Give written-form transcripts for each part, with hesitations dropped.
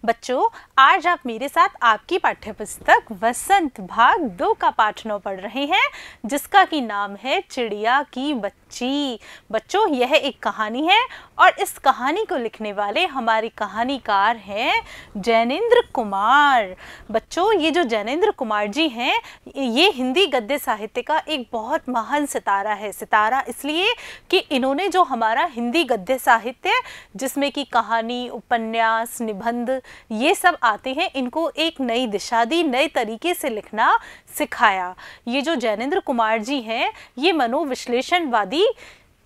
बच्चों, आज आप मेरे साथ आपकी पाठ्य पुस्तक वसंत भाग 2 का पाठ 9 पढ़ रहे हैं, जिसका की नाम है चिड़िया की बच्ची। बच्चों, यह एक कहानी है और इस कहानी को लिखने वाले हमारे कहानीकार हैं जैनेंद्र कुमार। बच्चों, ये जो जैनेंद्र कुमार जी हैं, ये हिंदी गद्य साहित्य का एक बहुत महान सितारा है। सितारा इसलिए कि इन्होंने जो हमारा हिंदी गद्य साहित्य, जिसमें कि कहानी, उपन्यास, निबंध ये सब आते हैं, इनको एक नई दिशा दी, नए तरीके से लिखना सिखाया। ये जो जैनेंद्र कुमार जी हैं, ये मनोविश्लेषणवादी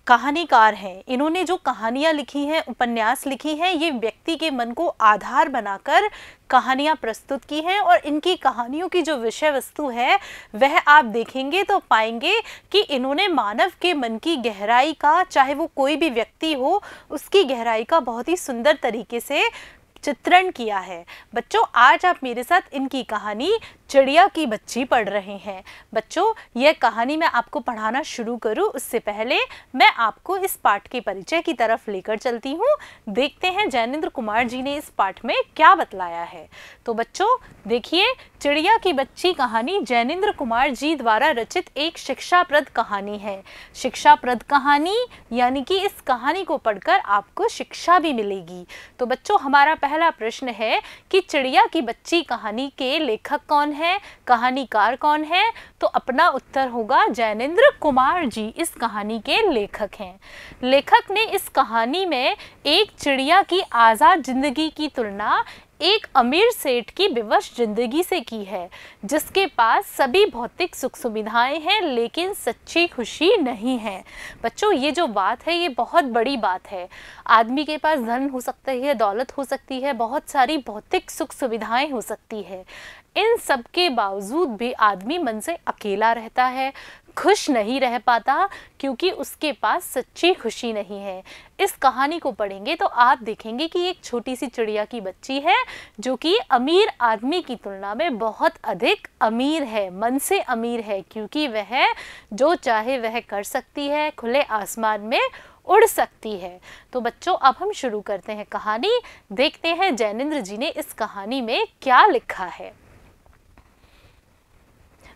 कहानीकार हैं। इन्होंने जो कहानियाँ लिखी हैं, उपन्यास लिखी हैं, ये व्यक्ति के मन को आधार बनाकर कहानियाँ प्रस्तुत की हैं और इनकी कहानियों की जो विषय वस्तु है वह आप देखेंगे तो पाएंगे कि इन्होंने मानव के मन की गहराई का, चाहे वो कोई भी व्यक्ति हो, उसकी गहराई का बहुत ही सुंदर तरीके से चित्रण किया है। बच्चों, आज आप मेरे साथ इनकी कहानी चिड़िया की बच्ची पढ़ रहे हैं। बच्चों, यह कहानी मैं आपको पढ़ाना शुरू करूं उससे पहले मैं आपको इस पाठ के परिचय की तरफ लेकर चलती हूं। देखते हैं जैनेंद्र कुमार जी ने इस पाठ में क्या बतलाया है। तो बच्चों देखिए, चिड़िया की बच्ची कहानी जैनेंद्र कुमार जी द्वारा रचित एक शिक्षाप्रद कहानी है। शिक्षाप्रद कहानी यानी कि इस कहानी को पढ़कर आपको शिक्षा भी मिलेगी। तो बच्चों, हमारा पहला प्रश्न है कि चिड़िया की बच्ची कहानी के लेखक कौन है, कहानीकार कौन है? तो अपना उत्तर होगा जैनेंद्र कुमार जी इस कहानी के लेखक हैं। लेखक ने इस कहानी में एक चिड़िया की आज़ाद जिंदगी की तुलना एक अमीर सेठ की विवश जिंदगी से की है, जिसके पास सभी भौतिक सुख सुविधाएं हैं लेकिन सच्ची खुशी नहीं है। बच्चों, ये जो बात है ये बहुत बड़ी बात है। आदमी के पास धन हो सकता है, दौलत हो सकती है, बहुत सारी भौतिक सुख सुविधाएं हो सकती है, इन सब के बावजूद भी आदमी मन से अकेला रहता है, खुश नहीं रह पाता, क्योंकि उसके पास सच्ची खुशी नहीं है। इस कहानी को पढ़ेंगे तो आप देखेंगे कि एक छोटी सी चिड़िया की बच्ची है जो कि अमीर आदमी की तुलना में बहुत अधिक अमीर है, मन से अमीर है, क्योंकि वह जो चाहे वह कर सकती है, खुले आसमान में उड़ सकती है। तो बच्चों, अब हम शुरू करते हैं कहानी। देखते हैं जैनेंद्र जी ने इस कहानी में क्या लिखा है।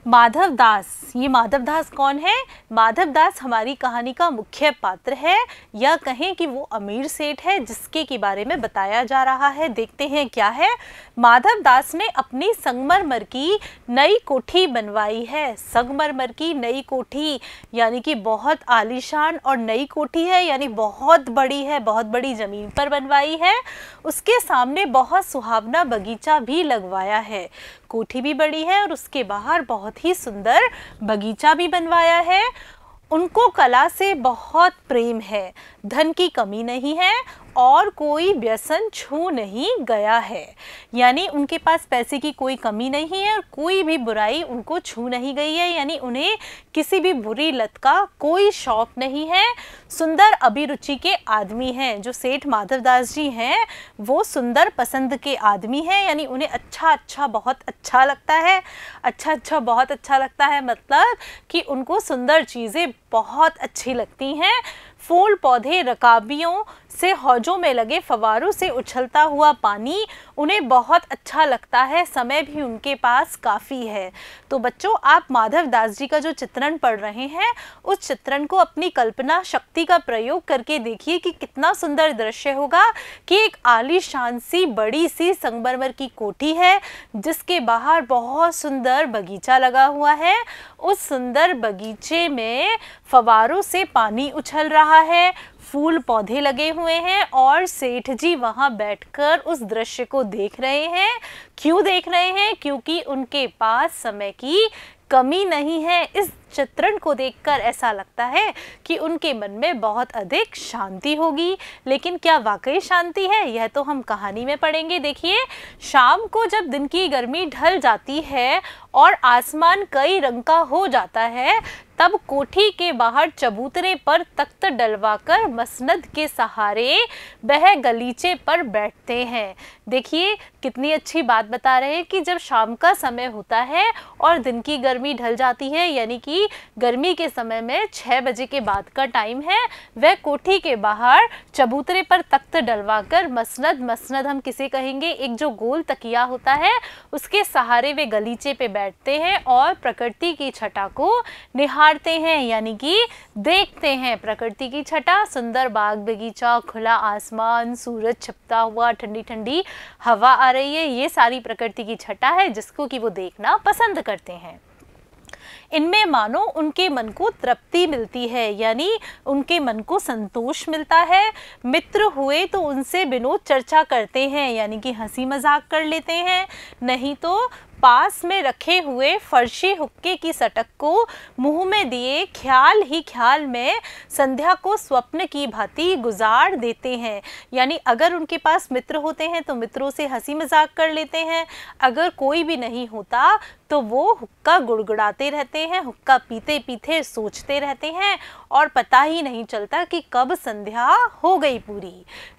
माधव दास। ये माधव दास कौन है? माधव दास हमारी कहानी का मुख्य पात्र है, या कहें कि वो अमीर सेठ है जिसके के बारे में बताया जा रहा है। देखते हैं क्या है। माधव दास ने अपनी संगमरमर की नई कोठी बनवाई है। संगमरमर की नई कोठी यानी कि बहुत आलीशान और नई कोठी है, यानी बहुत बड़ी है, बहुत बड़ी जमीन पर बनवाई है। उसके सामने बहुत सुहावना बगीचा भी लगवाया है। कोठी भी बड़ी है और उसके बाहर बहुत ही सुंदर बगीचा भी बनवाया है। उनको कला से बहुत प्रेम है, धन की कमी नहीं है और कोई व्यसन छू नहीं गया है, यानी उनके पास पैसे की कोई कमी नहीं है और कोई भी बुराई उनको छू नहीं गई है, यानी उन्हें किसी भी बुरी लत का कोई शौक नहीं है। सुंदर अभिरुचि के आदमी हैं। जो सेठ माधव दास जी हैं वो सुंदर पसंद के आदमी हैं, यानी उन्हें अच्छा बहुत अच्छा लगता है। अच्छा बहुत अच्छा लगता है मतलब कि उनको सुंदर चीज़ें बहुत अच्छी लगती हैं। फूल पौधे, रकाबियों से हौजों में लगे फवारों से उछलता हुआ पानी उन्हें बहुत अच्छा लगता है। समय भी उनके पास काफ़ी है। तो बच्चों, आप माधव दास जी का जो चित्रण पढ़ रहे हैं उस चित्रण को अपनी कल्पना शक्ति का प्रयोग करके देखिए कि कितना सुंदर दृश्य होगा कि एक आलीशान सी बड़ी सी संगमरमर की कोठी है जिसके बाहर बहुत सुंदर बगीचा लगा हुआ है। उस सुंदर बगीचे में फवारों से पानी उछल रहा है, फूल पौधे लगे हुए हैं और सेठ जी वहां बैठकर उस दृश्य को देख रहे हैं। क्यों देख रहे हैं? क्योंकि उनके पास समय की कमी नहीं है। इस चित्रण को देखकर ऐसा लगता है कि उनके मन में बहुत अधिक शांति होगी। लेकिन क्या वाकई शांति है? यह तो हम कहानी में पढ़ेंगे। देखिए, शाम को जब दिन की गर्मी ढल जाती है और आसमान कई रंग का हो जाता है, तब कोठी के बाहर चबूतरे पर तख्त डलवाकर मसनद के सहारे वह गलीचे पर बैठते हैं। देखिए कितनी अच्छी बात बता रहे हैं कि जब शाम का समय होता है और दिन की गर्मी ढल जाती है, यानी कि थी, गर्मी के समय में 6 बजे के बाद का टाइम है, वह कोठी के बाहर चबूतरे पर तख्त डलवाकर मसनद, मसनद हम किसे कहेंगे, एक जो गोल तकिया होता है, उसके सहारे वे गलीचे पे बैठते हैं और प्रकृति की छटा को निहारते हैं, यानी कि देखते हैं प्रकृति की छटा। सुंदर बाग बगीचा, खुला आसमान, सूरज छिपता हुआ, ठंडी ठंडी हवा आ रही है, ये सारी प्रकृति की छटा है जिसको कि वो देखना पसंद करते हैं। इनमें मानो उनके मन को तृप्ति मिलती है, यानी उनके मन को संतोष मिलता है। मित्र हुए तो उनसे विनोद चर्चा करते हैं, यानी कि हंसी मजाक कर लेते हैं, नहीं तो पास में रखे हुए फर्शी हुक्के की सटक को मुंह में दिए ख्याल ही ख्याल में संध्या को स्वप्न की भांति गुजार देते हैं। यानी अगर उनके पास मित्र होते हैं तो मित्रों से हंसी मजाक कर लेते हैं, अगर कोई भी नहीं होता तो वो हुक्का गुड़गुड़ाते रहते हैं, हुक्का पीते पीते सोचते रहते हैं और पता ही नहीं चलता कि कब संध्या हो गई पूरी।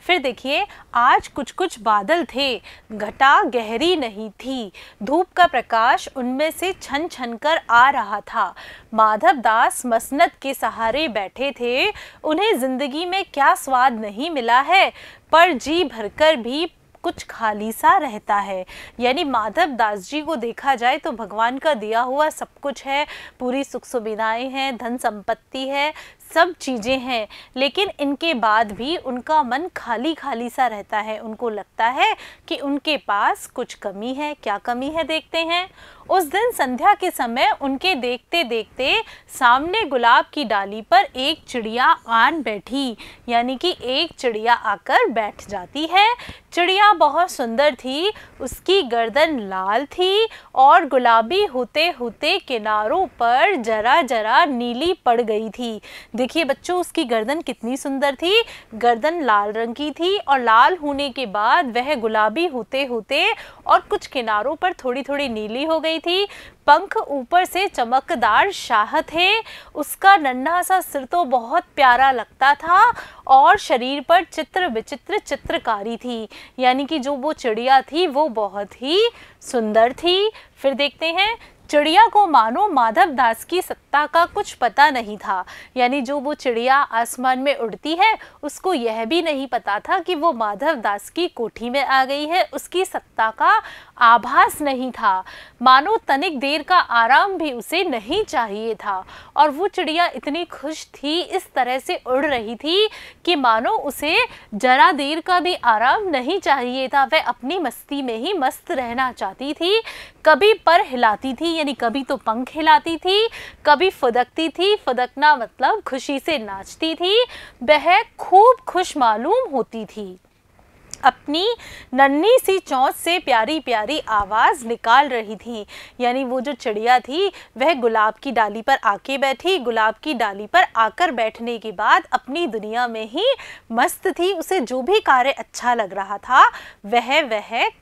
फिर देखिए, आज कुछ कुछ बादल थे, घटा गहरी नहीं थी, धूप का प्रकाश उनमें से छन छन कर आ रहा था। माधव दास मसनद के सहारे बैठे थे, उन्हें जिंदगी में क्या स्वाद नहीं मिला है, पर जी भरकर भी कुछ खाली सा रहता है। यानी माधव दास जी को देखा जाए तो भगवान का दिया हुआ सब कुछ है, पूरी सुख सुविधाएं हैं, धन संपत्ति है, सब चीज़ें हैं, लेकिन इनके बाद भी उनका मन खाली खाली सा रहता है। उनको लगता है कि उनके पास कुछ कमी है। क्या कमी है देखते हैं। उस दिन संध्या के समय उनके देखते देखते सामने गुलाब की डाली पर एक चिड़िया आन बैठी, यानी कि एक चिड़िया आकर बैठ जाती है। चिड़िया बहुत सुंदर थी, उसकी गर्दन लाल थी और गुलाबी होते होते किनारों पर जरा जरा नीली पड़ गई थी। देखिए बच्चों, उसकी गर्दन कितनी सुंदर थी, गर्दन लाल रंग की थी और लाल होने के बाद वह गुलाबी होते होते और कुछ किनारों पर थोड़ी थोड़ी नीली हो गई थी। पंख ऊपर से चमकदार शाह थे, उसका नन्हा सा सिर तो बहुत प्यारा लगता था और शरीर पर चित्र विचित्र चित्रकारी थी, यानी कि जो वो चिड़िया थी वो बहुत ही सुंदर थी। फिर देखते हैं, चिड़िया को मानो माधव दास की सत्ता का कुछ पता नहीं था, यानी जो वो चिड़िया आसमान में उड़ती है उसको यह भी नहीं पता था कि वो माधव दास की कोठी में आ गई है, उसकी सत्ता का आभास नहीं था। मानो तनिक देर का आराम भी उसे नहीं चाहिए था और वो चिड़िया इतनी खुश थी, इस तरह से उड़ रही थी कि मानो उसे जरा देर का भी आराम नहीं चाहिए था। वह अपनी मस्ती में ही मस्त रहना चाहती थी। कभी पर हिलाती थी, यानी कभी तो पंख हिलाती थी, कभी फुदकती थी, फुदकना मतलब खुशी से नाचती थी। वह खूब खुश मालूम होती थी। अपनी नन्ही सी चोंच से प्यारी प्यारी आवाज़ निकाल रही थी, यानी वो जो चिड़िया थी वह गुलाब की डाली पर आके बैठी। गुलाब की डाली पर आकर बैठने के बाद अपनी दुनिया में ही मस्त थी, उसे जो भी कार्य अच्छा लग रहा था वह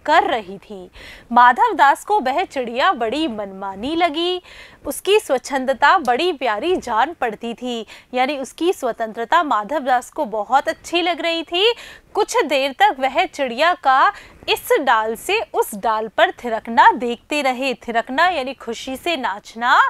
कर रही थी। माधव दास को वह चिड़िया बड़ी मनमानी लगी, उसकी स्वच्छंदता बड़ी प्यारी जान पड़ती थी, यानी उसकी स्वतंत्रता माधव दास को बहुत अच्छी लग रही थी। कुछ देर तक वह चिड़िया का इस डाल से उस डाल पर थिरकना देखते रहे। थिरकना यानी खुशी से नाचना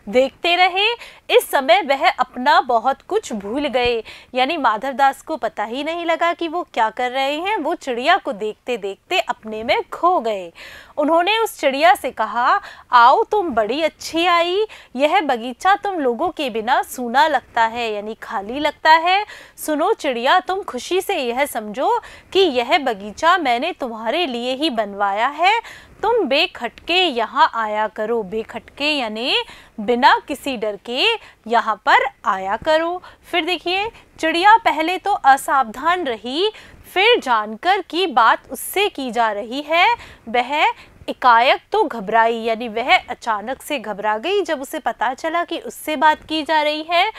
देखते रहे। इस समय वह अपना बहुत कुछ भूल गए, यानी माधव दास को पता ही नहीं लगा कि वो क्या कर रहे हैं। वो चिड़िया को देखते देखते अपने में खो गए। उन्होंने उस चिड़िया से कहा, आओ तुम बड़ी अच्छी आई, यह बगीचा तुम लोगों के बिना सूना लगता है, यानी खाली लगता है। सुनो चिड़िया, तुम खुशी से यह समझो कि यह बगीचा मैंने तुम्हारे लिए ही बनवाया है। तुम बेखटके यहाँ आया करो। बेखटके यानी बिना किसी डर के यहाँ पर आया करो। फिर देखिए, चिड़िया पहले तो असावधान रही, फिर जानकर कि बात उससे की जा रही है वह एकाएक तो घबराई, यानी वह अचानक से घबरा गई जब उसे पता चला कि उससे बात की जा रही है।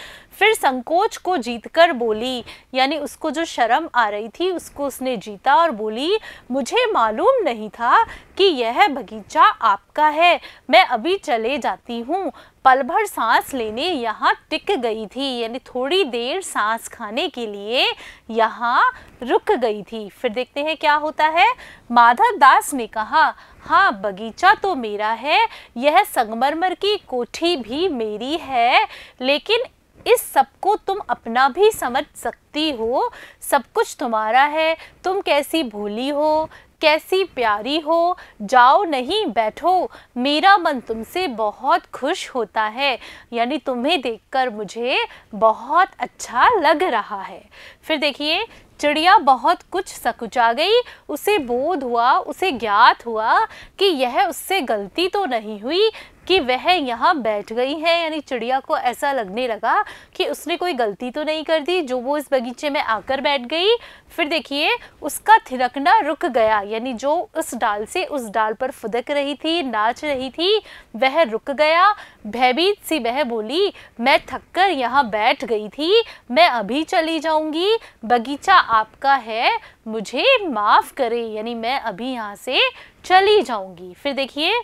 फिर संकोच को जीतकर बोली, यानी उसको जो शर्म आ रही थी उसको उसने जीता और बोली, मुझे मालूम नहीं था कि यह बगीचा आपका है, मैं अभी चले जाती हूँ। पल भर सांस लेने यहाँ टिक गई थी, यानी थोड़ी देर सांस खाने के लिए यहाँ रुक गई थी। फिर देखते हैं क्या होता है। माधव दास ने कहा, हाँ बगीचा तो मेरा है, यह संगमरमर की कोठी भी मेरी है, लेकिन इस सबको तुम अपना भी समझ सकती हो, सब कुछ तुम्हारा है, तुम कैसी भोली हो, कैसी प्यारी हो, जाओ नहीं बैठो, मेरा मन तुमसे बहुत खुश होता है, यानी तुम्हें देखकर मुझे बहुत अच्छा लग रहा है। फिर देखिए, चिड़िया बहुत कुछ सकुचा गई, उसे बोध हुआ, उसे ज्ञात हुआ कि यह उससे गलती तो नहीं हुई कि वह यहाँ बैठ गई है, यानी चिड़िया को ऐसा लगने लगा कि उसने कोई गलती तो नहीं कर दी जो वो इस बगीचे में आकर बैठ गई। फिर देखिए, उसका थिरकना रुक गया, यानी जो उस डाल से उस डाल पर फुदक रही थी, नाच रही थी, वह रुक गया। भयभीत सी वह बोली, मैं थककर यहाँ बैठ गई थी, मैं अभी चली जाऊंगी, बगीचा आपका है, मुझे माफ़ करें, यानी मैं अभी यहाँ से चली जाऊंगी। फिर देखिए,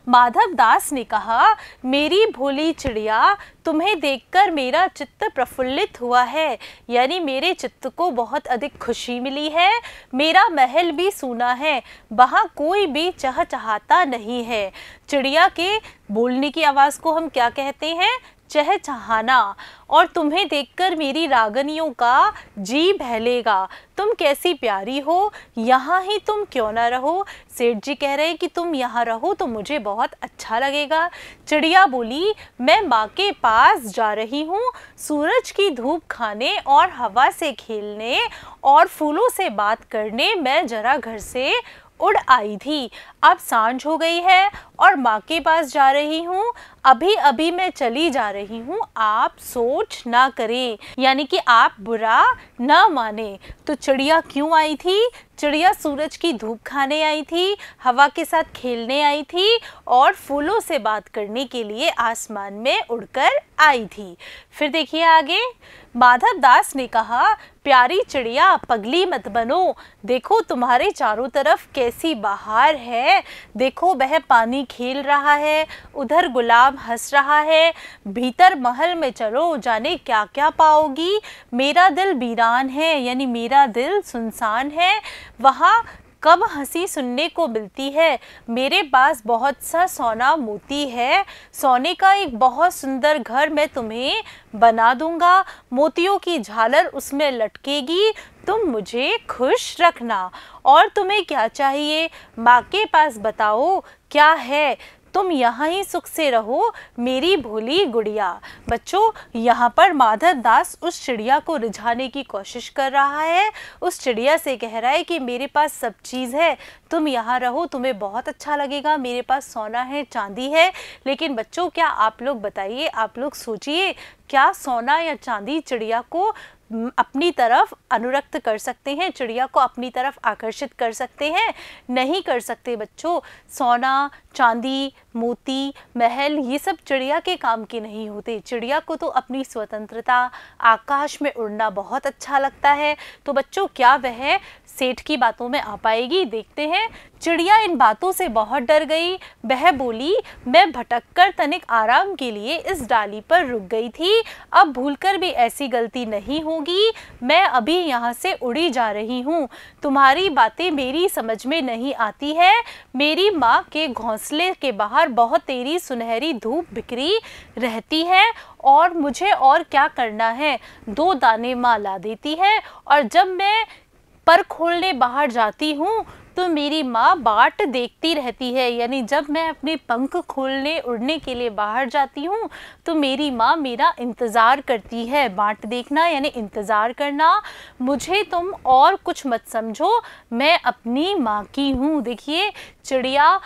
माधव दास ने कहा, मेरी भोली चिड़िया, तुम्हें देखकर मेरा चित्त प्रफुल्लित हुआ है, यानी मेरे चित्त को बहुत अधिक खुशी मिली है। मेरा महल भी सूना है, वहाँ कोई भी चहचहाता नहीं है। चिड़िया के बोलने की आवाज़ को हम क्या कहते हैं? चहचहाना। और तुम्हें देखकर मेरी रागनियों का जी बहलेगा, तुम कैसी प्यारी हो, यहाँ ही तुम क्यों ना रहो। सेठ जी कह रहे हैं कि तुम यहाँ रहो तो मुझे बहुत अच्छा लगेगा। चिड़िया बोली, मैं माँ के पास जा रही हूँ, सूरज की धूप खाने और हवा से खेलने और फूलों से बात करने मैं जरा घर से उड़ आई थी। अब सांझ हो गई है और माँ के पास जा रही हूँ, अभी अभी मैं चली जा रही हूँ, आप सोच ना करें, यानी कि आप बुरा ना माने। तो चिड़िया क्यों आई थी? चिड़िया सूरज की धूप खाने आई थी, हवा के साथ खेलने आई थी और फूलों से बात करने के लिए आसमान में उड़कर आई थी। फिर देखिए आगे, माधव दास ने कहा, प्यारी चिड़िया पगली मत बनो, देखो तुम्हारे चारों तरफ कैसी बहार है, देखो वह पानी खेल रहा है, उधर गुलाब हंस रहा है, भीतर महल में चलो जाने क्या क्या पाओगी। मेरा दिल वीरान है, यानी मेरा दिल सुनसान है, वहाँ कब हंसी सुनने को मिलती है। मेरे पास बहुत सा सोना मोती है, सोने का एक बहुत सुंदर घर मैं तुम्हें बना दूंगा, मोतियों की झालर उसमें लटकेगी, तुम मुझे खुश रखना। और तुम्हें क्या चाहिए, माँ के पास बताओ क्या है, तुम यहाँ ही सुख से रहो मेरी भोली गुड़िया। बच्चों, यहाँ पर माधव दास उस चिड़िया को रिझाने की कोशिश कर रहा है, उस चिड़िया से कह रहा है कि मेरे पास सब चीज़ है, तुम यहाँ रहो, तुम्हें बहुत अच्छा लगेगा, मेरे पास सोना है, चांदी है। लेकिन बच्चों, क्या आप लोग बताइए, आप लोग सोचिए, क्या सोना या चांदी चिड़िया को अपनी तरफ अनुरक्त कर सकते हैं, चिड़िया को अपनी तरफ आकर्षित कर सकते हैं? नहीं कर सकते बच्चों। सोना, चांदी, मोती, महल, ये सब चिड़िया के काम के नहीं होते। चिड़िया को तो अपनी स्वतंत्रता, आकाश में उड़ना बहुत अच्छा लगता है। तो बच्चों, क्या वह सेठ की बातों में आ पाएगी? देखते हैं। चिड़िया इन बातों से बहुत डर गई। वह बोली, मैं भटककर तनिक आराम के लिए इस डाली पर रुक गई थी, अब भूलकर भी ऐसी गलती नहीं होगी, मैं अभी यहाँ से उड़ी जा रही हूँ। तुम्हारी बातें मेरी समझ में नहीं आती है। मेरी माँ के घोंसले के बाहर बहुत तेरी सुनहरी धूप बिखरी रहती है और मुझे और क्या करना है। 2 दाने माँ ला देती है और जब मैं पर खोलने बाहर जाती हूँ तो मेरी माँ बाट देखती रहती है, यानी जब मैं अपने पंख खोलने उड़ने के लिए बाहर जाती हूँ तो मेरी माँ मेरा इंतज़ार करती है। बाट देखना यानी इंतज़ार करना। मुझे तुम और कुछ मत समझो, मैं अपनी माँ की हूँ। देखिए, चिड़िया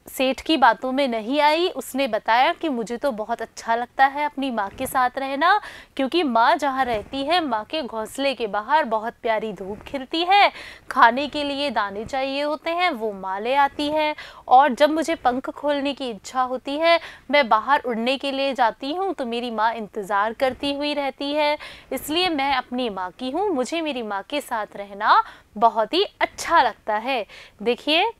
सेठ की बातों में नहीं आई। उसने बताया कि मुझे तो बहुत अच्छा लगता है अपनी माँ के साथ रहना, क्योंकि माँ जहाँ रहती है, माँ के घोंसले के बाहर बहुत प्यारी धूप खिलती है, खाने के लिए दाने चाहिए होते हैं, वो माँ ले आती है, और जब मुझे पंख खोलने की इच्छा होती है, मैं बाहर उड़ने के लिए जाती हूँ, तो मेरी माँ इंतज़ार करती हुई रहती है। इसलिए मैं अपनी माँ की हूँ, मुझे मेरी माँ के साथ रहना बहुत ही अच्छा लगता है। देखिए,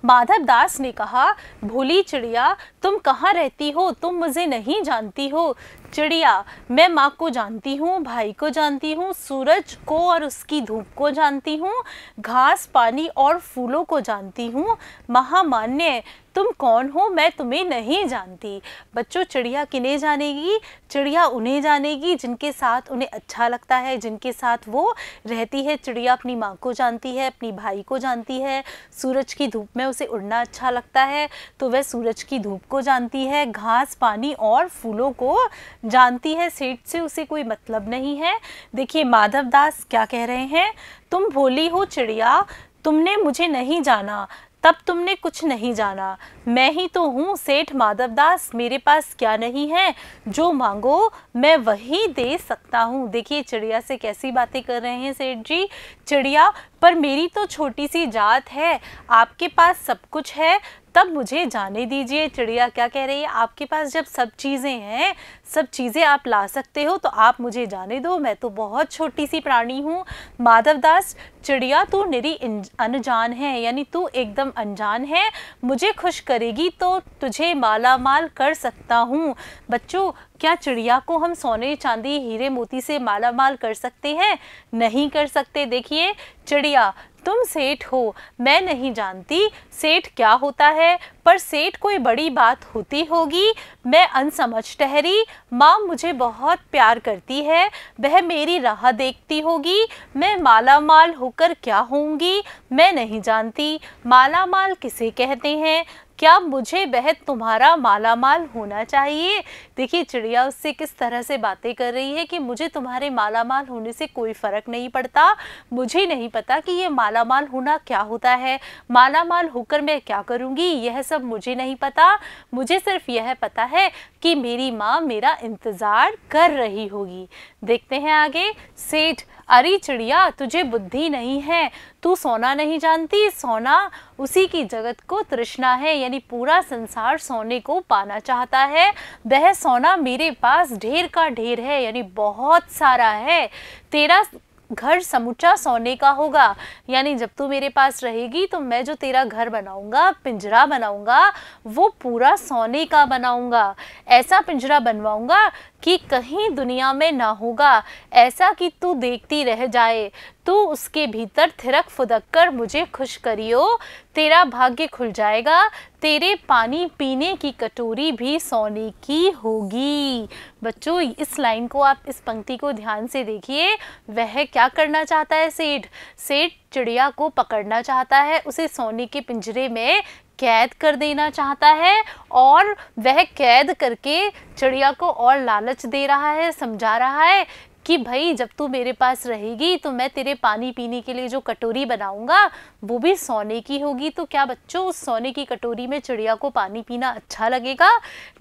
माधव दास ने कहा, भोली चिड़िया तुम कहाँ रहती हो, तुम मुझे नहीं जानती हो। चिड़िया, मैं माँ को जानती हूँ, भाई को जानती हूँ, सूरज को और उसकी धूप को जानती हूँ, घास पानी और फूलों को जानती हूँ। महामान्य, तुम कौन हो, मैं तुम्हें नहीं जानती। बच्चों, चिड़िया किन्हें जानेगी? चिड़िया उन्हें जानेगी जिनके साथ उन्हें अच्छा लगता है, जिनके साथ वो रहती है। चिड़िया अपनी माँ को जानती है, अपनी भाई को जानती है। सूरज की धूप में उसे उड़ना अच्छा लगता है, तो वह सूरज की धूप को जानती है। घास पानी और फूलों को जानती है। सेठ से उसे कोई मतलब नहीं है। देखिए, माधव दास क्या कह रहे हैं, तुम भोली हो चिड़िया, तुमने मुझे नहीं जाना, तब तुमने कुछ नहीं जाना। मैं ही तो हूँ सेठ माधव दास, मेरे पास क्या नहीं है, जो मांगो मैं वही दे सकता हूँ। देखिए, चिड़िया से कैसी बातें कर रहे हैं सेठ जी। चिड़िया, पर मेरी तो छोटी सी जात है, आपके पास सब कुछ है, तब मुझे जाने दीजिए। चिड़िया क्या कह रही है, आपके पास जब सब चीज़ें हैं, सब चीज़ें आप ला सकते हो, तो आप मुझे जाने दो, मैं तो बहुत छोटी सी प्राणी हूँ। माधव दास, चिड़िया तू निरी अनजान है, यानी तू एकदम अनजान है, मुझे खुश करेगी तो तुझे माला माल कर सकता हूँ। बच्चों, क्या चिड़िया को हम सोने चांदी हीरे मोती से माला माल कर सकते हैं? नहीं कर सकते। देखिए, चिड़िया तुम सेठ हो, मैं नहीं जानती सेठ क्या होता है, पर सेठ कोई बड़ी बात होती होगी, मैं अनसमझ ठहरी। माँ मुझे बहुत प्यार करती है, वह मेरी राह देखती होगी, मैं माला माल होकर क्या होंगी, मैं नहीं जानती। माला माल किसे कहते हैं? क्या मुझे वह तुम्हारा माला माल होना चाहिए? देखिए, चिड़िया उससे किस तरह से बातें कर रही है कि मुझे तुम्हारे माला माल होने से कोई फ़र्क नहीं पड़ता, मुझे नहीं पता कि ये माला माल होना क्या होता है, माला माल होकर मैं क्या करूँगी, यह सब मुझे नहीं पता। मुझे सिर्फ यह पता है कि मेरी माँ मेरा इंतज़ार कर रही होगी। देखते हैं आगे। सेठ, अरे चिड़िया, तुझे बुद्धि नहीं है, तू सोना नहीं जानती, सोना उसी की जगत को तृष्णा है, यानी पूरा संसार सोने को पाना चाहता है। वह सोना मेरे पास ढेर का ढेर है, यानी बहुत सारा है। तेरा घर समूचा सोने का होगा, यानी जब तू मेरे पास रहेगी तो मैं जो तेरा घर बनाऊंगा, पिंजरा बनाऊंगा, वो पूरा सोने का बनाऊंगा। ऐसा पिंजरा बनवाऊंगा कि कहीं दुनिया में ना होगा, ऐसा कि तू देखती रह जाए, तू उसके भीतर थिरक फुदक कर मुझे खुश करियो, तेरा भाग्य खुल जाएगा, तेरे पानी पीने की कटोरी भी सोने की होगी। बच्चों, इस लाइन को आप, इस पंक्ति को ध्यान से देखिए। वह क्या करना चाहता है सेठ? सेठ चिड़िया को पकड़ना चाहता है, उसे सोने के पिंजरे में कैद कर देना चाहता है, और वह कैद करके चिड़िया को और लालच दे रहा है, समझा रहा है कि भाई जब तू मेरे पास रहेगी तो मैं तेरे पानी पीने के लिए जो कटोरी बनाऊंगा वो भी सोने की होगी। तो क्या बच्चों, उस सोने की कटोरी में चिड़िया को पानी पीना अच्छा लगेगा?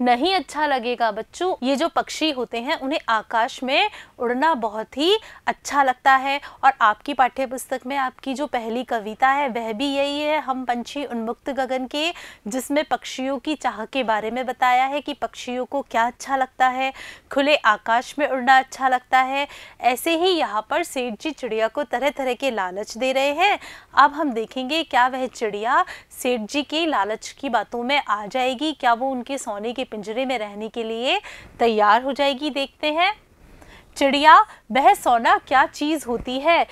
नहीं अच्छा लगेगा। बच्चों, ये जो पक्षी होते हैं उन्हें आकाश में उड़ना बहुत ही अच्छा लगता है, और आपकी पाठ्य पुस्तक में आपकी जो पहली कविता है वह भी यही है, हम पंछी उन्मुक्त गगन के, जिसमें पक्षियों की चाह के बारे में बताया है कि पक्षियों को क्या अच्छा लगता है, खुले आकाश में उड़ना अच्छा लगता है। ऐसे ही यहाँ पर सेठ जी चिड़िया को तरह तरह के लालच दे रहे हैं। अब हम देखेंगे क्या वह चिड़िया सेठ जी की लालच की बातों में आ जाएगी, क्या वो उनके सोने के पिंजरे में रहने के लिए तैयार हो जाएगी। देखते हैं। चिड़िया, वह सोना क्या चीज़ होती है?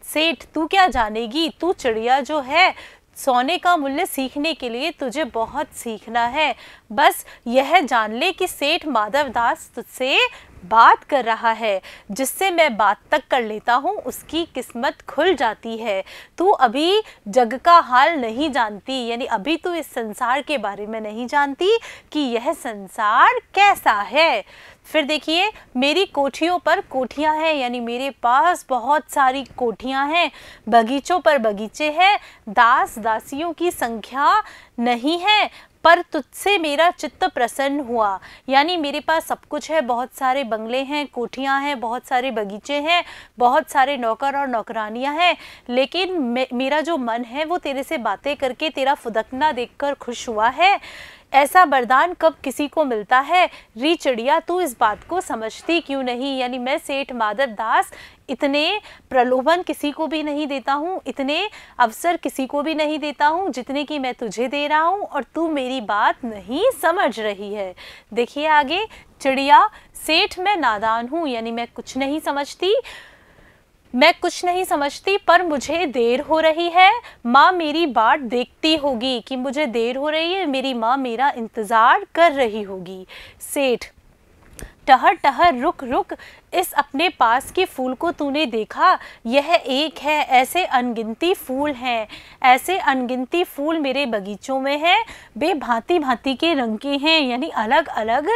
सेठ, तू क्या जानेगी, तू चिड़िया जो है, सोने का मूल्य सीखने के लिए तुझे बहुत सीखना है। बस यह जान ले कि सेठ माधव दास तुझसे बात कर रहा है, जिससे मैं बात तक कर लेता हूँ उसकी किस्मत खुल जाती है। तू अभी जग का हाल नहीं जानती, यानी अभी तू इस संसार के बारे में नहीं जानती कि यह संसार कैसा है। फिर देखिए, मेरी कोठियों पर कोठियाँ हैं, यानी मेरे पास बहुत सारी कोठियाँ हैं। बगीचों पर बगीचे हैं, दास दासियों की संख्या नहीं है, पर तुझसे मेरा चित्त प्रसन्न हुआ। यानी मेरे पास सब कुछ है, बहुत सारे बंगले हैं, कोठियाँ हैं, बहुत सारे बगीचे हैं, बहुत सारे नौकर और नौकरानियाँ हैं, लेकिन मेरा जो मन है वो तेरे से बातें करके, तेरा फुदकना देखकर खुश हुआ है। ऐसा वरदान कब किसी को मिलता है? री चिड़िया, तू इस बात को समझती क्यों नहीं? यानी मैं सेठ माधव दास इतने प्रलोभन किसी को भी नहीं देता हूँ, इतने अवसर किसी को भी नहीं देता हूँ जितने कि मैं तुझे दे रहा हूँ, और तू मेरी बात नहीं समझ रही है। देखिए आगे, चिड़िया, सेठ मैं नादान हूँ, यानी मैं कुछ नहीं समझती, पर मुझे देर हो रही है। माँ मेरी बाट देखती होगी कि मुझे देर हो रही है, मेरी माँ मेरा इंतज़ार कर रही होगी। सेठ, टहर टहर रुक रुक, इस अपने पास के फूल को तूने देखा? यह एक है, ऐसे अनगिनती फूल हैं, ऐसे अनगिनती फूल मेरे बगीचों में हैं, बेभांति भांति के रंग के हैं, यानी अलग अलग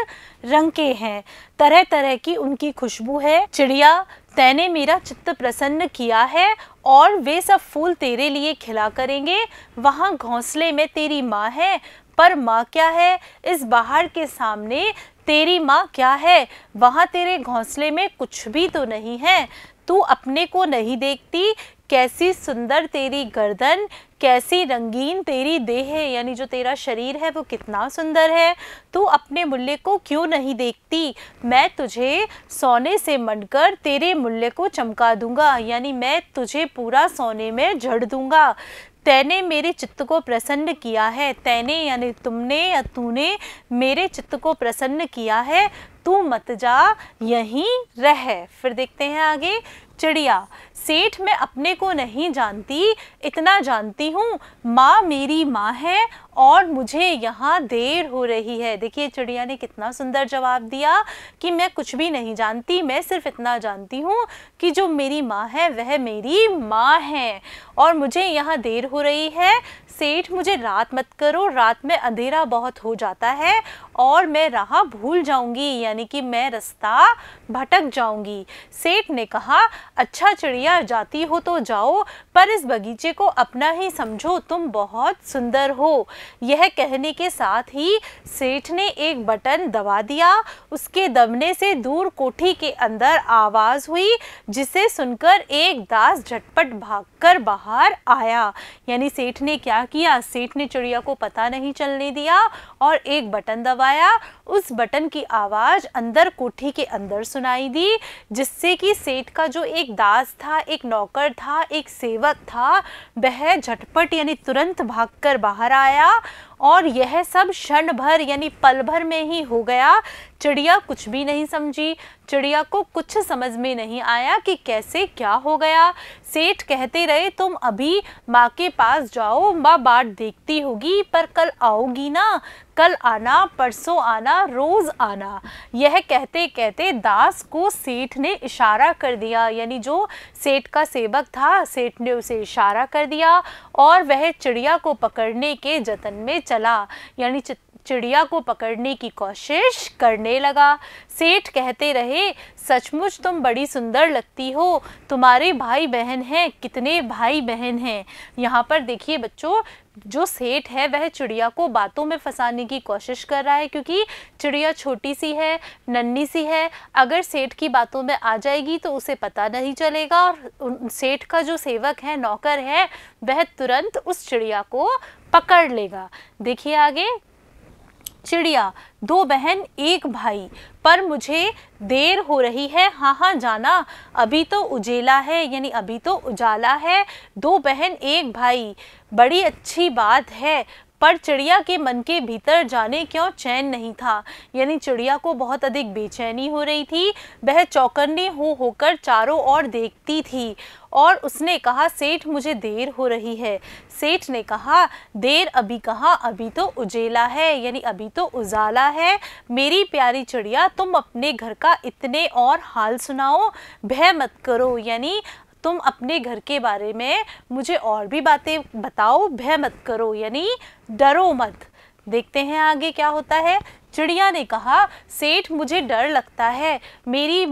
रंग के हैं, तरह तरह की उनकी खुशबू है। चिड़िया, तैने मेरा चित्त प्रसन्न किया है और वे सब फूल तेरे लिए खिला करेंगे। वहाँ घोंसले में तेरी माँ है, पर माँ क्या है? इस बाहर के सामने तेरी माँ क्या है? वहाँ तेरे घोंसले में कुछ भी तो नहीं है। तू अपने को नहीं देखती? कैसी सुंदर तेरी गर्दन, कैसी रंगीन तेरी देह है, यानी जो तेरा शरीर है वो कितना सुंदर है। तू अपने मूल्य को क्यों नहीं देखती? मैं तुझे सोने से मंडकर तेरे मूल्य को चमका दूंगा, यानी मैं तुझे पूरा सोने में जड़ दूंगा। तैने मेरे चित्त को प्रसन्न किया है, तैने यानी तुमने या तूने मेरे चित्त को प्रसन्न किया है, तू मत जा, यहीं रह। फिर देखते हैं आगे, चिड़िया, सेठ मैं अपने को नहीं जानती, इतना जानती हूँ, माँ मेरी माँ है और मुझे यहाँ देर हो रही है। देखिए चिड़िया ने कितना सुंदर जवाब दिया कि मैं कुछ भी नहीं जानती, मैं सिर्फ इतना जानती हूँ कि जो मेरी माँ है वह मेरी माँ है और मुझे यहाँ देर हो रही है। सेठ मुझे रात मत करो, रात में अंधेरा बहुत हो जाता है और मैं राह भूल जाऊंगी, यानी कि मैं रास्ता भटक जाऊंगी। सेठ ने कहा, अच्छा चिड़िया, जाती हो तो जाओ, पर इस बगीचे को अपना ही समझो, तुम बहुत सुंदर हो। यह कहने के साथ ही सेठ ने एक बटन दबा दिया। उसके दबने से दूर कोठी के अंदर आवाज हुई, जिसे सुनकर एक दास झटपट भागकर बाहर आया। यानी सेठ ने क्या किया? सेठ ने चिड़िया को पता नहीं चलने दिया और एक बटन दबाया। उस बटन की आवाज अंदर कोठी के अंदर सुनाई दी, जिससे कि सेठ का जो एक दास था, एक नौकर था, एक सेवक था, वह झटपट यानी तुरंत भागकर बाहर आया और यह सब क्षण भर यानी पल भर में ही हो गया। चिड़िया कुछ भी नहीं समझी, चिड़िया को कुछ समझ में नहीं आया कि कैसे क्या हो गया। सेठ कहते रहे, तुम अभी माँ के पास जाओ, माँ बाट देखती होगी, पर कल आओगी ना, कल आना, परसों आना, रोज आना। यह कहते कहते दास को सेठ ने इशारा कर दिया, यानी जो सेठ का सेवक था, सेठ ने उसे इशारा कर दिया और वह चिड़िया को पकड़ने के जतन में चला, यानी चिड़िया को पकड़ने की कोशिश करने लगा। सेठ कहते रहे, सचमुच तुम बड़ी सुंदर लगती हो, तुम्हारे भाई बहन हैं? कितने भाई बहन हैं? यहाँ पर देखिए बच्चों, जो सेठ है वह चिड़िया को बातों में फंसाने की कोशिश कर रहा है, क्योंकि चिड़िया छोटी सी है, नन्ही सी है, अगर सेठ की बातों में आ जाएगी तो उसे पता नहीं चलेगा और सेठ का जो सेवक है, नौकर है, वह तुरंत उस चिड़िया को पकड़ लेगा। देखिए आगे, चिड़िया, दो बहन एक भाई, पर मुझे देर हो रही है, हाँ हाँ जाना, अभी तो उजेला है, यानी अभी तो उजाला है। दो बहन एक भाई, बड़ी अच्छी बात है, पर चिड़िया के मन के भीतर जाने क्यों चैन नहीं था, यानी चिड़िया को बहुत अधिक बेचैनी हो रही थी। वह चौकन्नी होकर चारों ओर देखती थी और उसने कहा, सेठ मुझे देर हो रही है। सेठ ने कहा, देर अभी कहाँ, अभी तो उजेला है, यानी अभी तो उजाला है। मेरी प्यारी चिड़िया, तुम अपने घर का इतने और हाल सुनाओ, भय मत करो, यानी तुम अपने घर के बारे में मुझे और भी बातें बताओ, भय मत करो, यानी डरो मत। देखते हैं आगे क्या होता है। चिड़िया ने कहा, सेठ मुझे डर लगता है, मेरी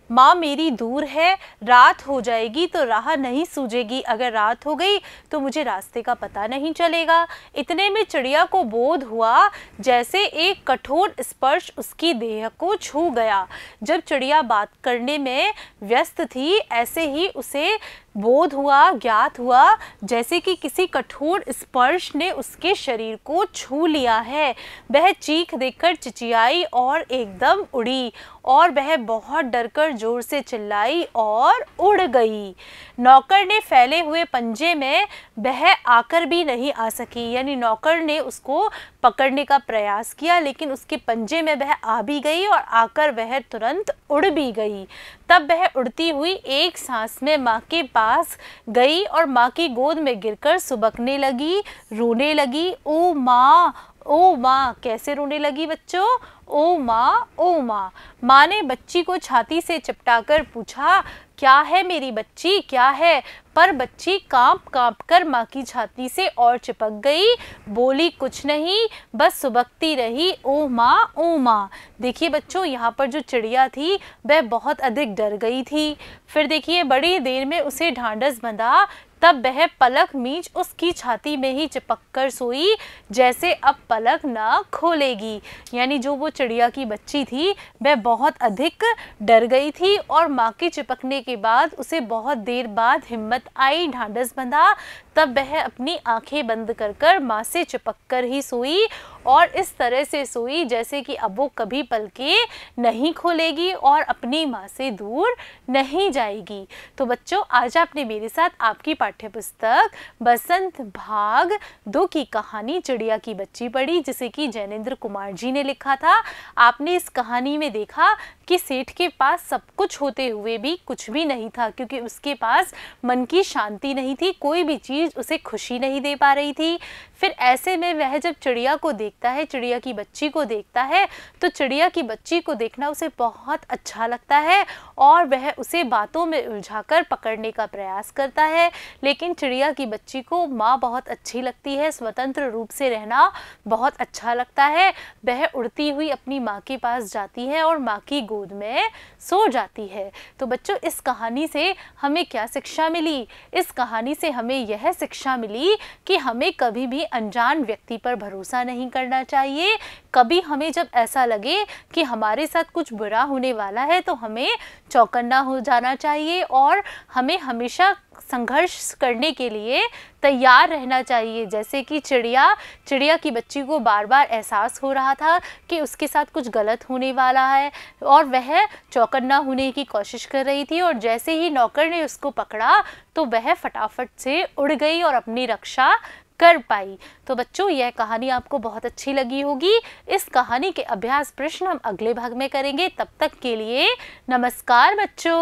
माँ मेरी दूर है, रात हो जाएगी तो राह नहीं सूझेगी, अगर रात हो गई तो मुझे रास्ते का पता नहीं चलेगा। इतने में चिड़िया को बोध हुआ जैसे एक कठोर स्पर्श उसकी देह को छू गया। जब चिड़िया बात करने में व्यस्त थी, ऐसे ही उसे बोध हुआ, ज्ञात हुआ जैसे कि किसी कठोर स्पर्श ने उसके शरीर को छू लिया है। वह चीख देकर चिचियाई और एकदम उड़ी, और वह बहुत डरकर जोर से चिल्लाई और उड़ गई। नौकर ने फैले हुए पंजे में वह आकर भी नहीं आ सकी, यानी नौकर ने उसको पकड़ने का प्रयास किया लेकिन उसके पंजे में वह आ भी गई और आकर वह तुरंत उड़ भी गई। तब वह उड़ती हुई एक सांस में माँ के पास गई और माँ की गोद में गिरकर सुबकने लगी, रोने लगी। ओ माँ, ओ माँ। कैसे रोने लगी बच्चों? ओ माँ, ओ माँ। माँ ने बच्ची को छाती से चिपटाकर पूछा, क्या है मेरी बच्ची, क्या है? पर बच्ची कांप कांप कर माँ की छाती से और चिपक गई, बोली कुछ नहीं, बस सुबकती रही, ओ माँ, ओ माँ। देखिए बच्चों, यहाँ पर जो चिड़िया थी वह बहुत अधिक डर गई थी। फिर देखिए बड़ी देर में उसे ढांढस बंधा, तब वह पलक मीच उसकी छाती में ही चिपक कर सोई, जैसे अब पलक ना खोलेगी। यानी जो वो चिड़िया की बच्ची थी वह बहुत अधिक डर गई थी और माँ के चिपकने के बाद उसे बहुत देर बाद हिम्मत आई, ढांढस बंधा, तब वह अपनी आंखें बंद कर कर माँ से चिपक कर ही सोई और इस तरह से सोई जैसे कि अब वो कभी पलकें नहीं खोलेगी और अपनी माँ से दूर नहीं जाएगी। तो बच्चों, आज आपने मेरे साथ आपकी पाठ्यपुस्तक बसंत भाग 2 की कहानी चिड़िया की बच्ची पढ़ी, जिसे कि जैनेंद्र कुमार जी ने लिखा था। आपने इस कहानी में देखा कि सेठ के पास सब कुछ होते हुए भी कुछ भी नहीं था, क्योंकि उसके पास मन की शांति नहीं थी, कोई भी चीज़ उसे खुशी नहीं दे पा रही थी। फिर ऐसे में वह जब चिड़िया को देखता है, चिड़िया की बच्ची को देखता है, तो चिड़िया की बच्ची को देखना उसे बहुत अच्छा लगता है और वह उसे बातों में उलझाकर पकड़ने का प्रयास करता है। लेकिन चिड़िया की बच्ची को माँ बहुत अच्छी लगती है, स्वतंत्र रूप से रहना बहुत अच्छा लगता है। वह उड़ती हुई अपनी माँ के पास जाती है और माँ की गोद में सो जाती है। तो बच्चों, इस कहानी से हमें क्या शिक्षा मिली? इस कहानी से हमें यह शिक्षा मिली कि हमें कभी भी अनजान व्यक्ति पर भरोसा नहीं करना चाहिए। कभी हमें जब ऐसा लगे कि हमारे साथ कुछ बुरा होने वाला है तो हमें चौकन्ना हो जाना चाहिए और हमें हमेशा संघर्ष करने के लिए तैयार रहना चाहिए। जैसे कि चिड़िया की बच्ची को बार बार एहसास हो रहा था कि उसके साथ कुछ गलत होने वाला है और वह चौकन्ना होने की कोशिश कर रही थी, और जैसे ही नौकर ने उसको पकड़ा तो वह फटाफट से उड़ गई और अपनी रक्षा कर पाई। तो बच्चों, यह कहानी आपको बहुत अच्छी लगी होगी। इस कहानी के अभ्यास प्रश्न हम अगले भाग में करेंगे। तब तक के लिए नमस्कार बच्चों।